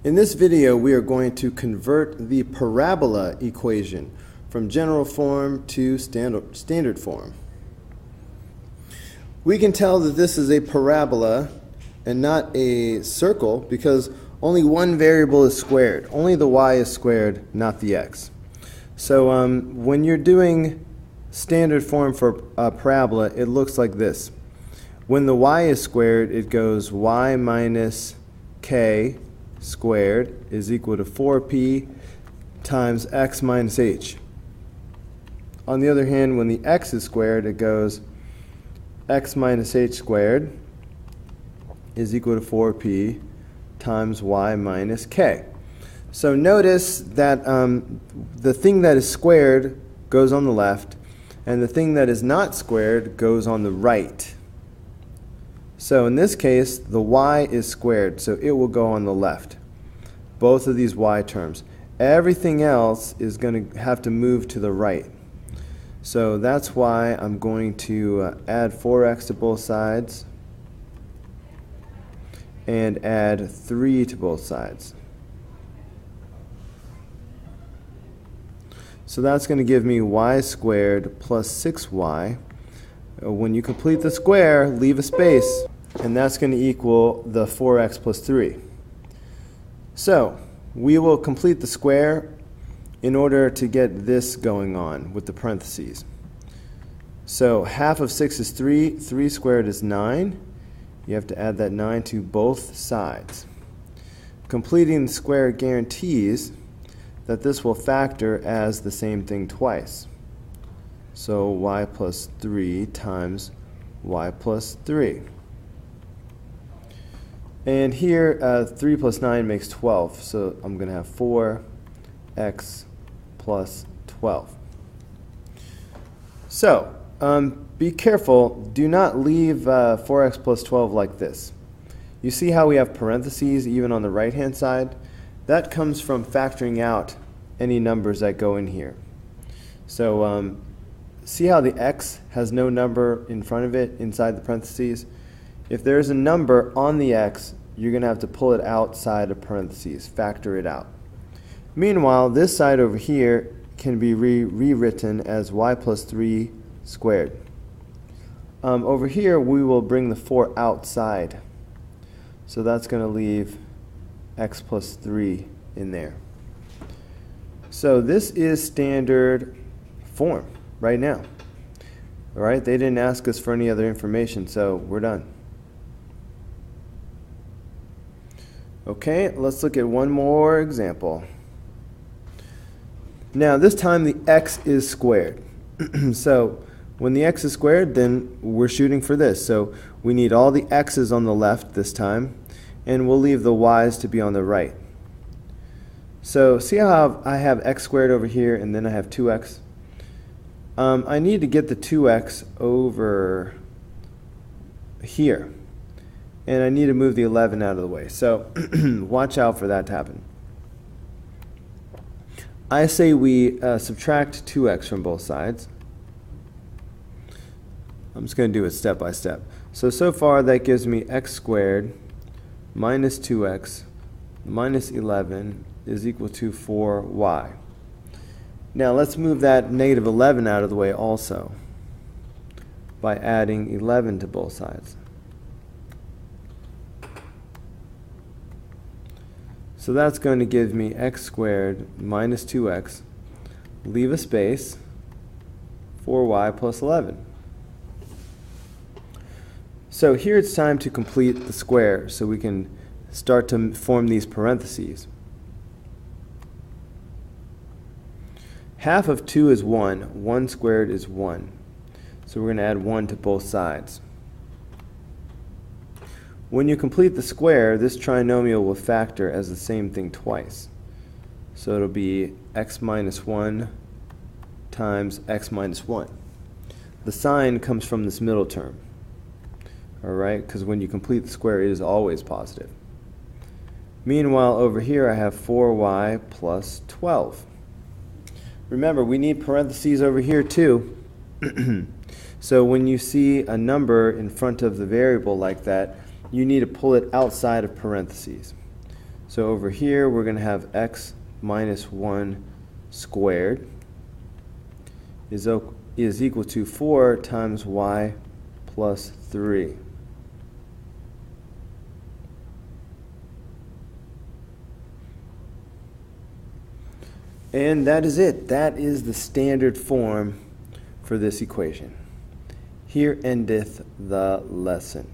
In this video, we are going to convert the parabola equation from general form to standard form. We can tell that this is a parabola and not a circle because only one variable is squared. Only the y is squared, not the x. So when you're doing standard form for a parabola, it looks like this. When the y is squared, it goes y minus k squared is equal to 4p times x minus h. On the other hand, when the x is squared, it goes x minus h squared is equal to 4p times y minus k. So notice that the thing that is squared goes on the left, and the thing that is not squared goes on the right. So in this case, the y is squared, so it will go on the left. Both of these y terms. Everything else is going to have to move to the right. So that's why I'm going to add 4x to both sides and add 3 to both sides. So that's going to give me y squared plus 6y. When you complete the square, leave a space, and that's going to equal the 4x plus 3. So we will complete the square in order to get this going on with the parentheses. So half of 6 is 3. 3 squared is 9. You have to add that 9 to both sides. Completing the square guarantees that this will factor as the same thing twice. So y plus 3 times y plus 3. And here 3 plus 9 makes 12, so I'm going to have 4x plus 12. So be careful, do not leave 4x plus 12 like this. You see how we have parentheses even on the right hand side? That comes from factoring out any numbers that go in here. So see how the x has no number in front of it inside the parentheses? If there's a number on the x, you're going to have to pull it outside of parentheses, factor it out. Meanwhile, this side over here can be rewritten as y plus 3 squared. Over here, we will bring the 4 outside. So that's going to leave x plus 3 in there. So this is standard form right now. All right, they didn't ask us for any other information, so we're done. Okay, let's look at one more example. Now this time the x is squared. So when the x is squared, then we're shooting for this. So we need all the x's on the left this time, and we'll leave the y's to be on the right. So see how I have x squared over here, and then I have 2x? I need to get the 2x over here. And I need to move the 11 out of the way. So watch out for that to happen. I say we subtract 2x from both sides. I'm just going to do it step by step. So far that gives me x squared minus 2x minus 11 is equal to 4y. Now let's move that negative 11 out of the way also by adding 11 to both sides. So that's going to give me x squared minus 2x, leave a space, 4y plus 11. So here it's time to complete the square so we can start to form these parentheses. Half of 2 is 1. 1 squared is 1. So we're going to add 1 to both sides. When you complete the square, this trinomial will factor as the same thing twice. So it'll be x minus 1 times x minus 1. The sign comes from this middle term. Alright, because when you complete the square, it is always positive. Meanwhile, over here I have 4y plus 12. Remember, we need parentheses over here too. So when you see a number in front of the variable like that, you need to pull it outside of parentheses. So over here we're going to have x minus 1 squared is equal to 4 times y plus 3. And that is it. That is the standard form for this equation. Here endeth the lesson.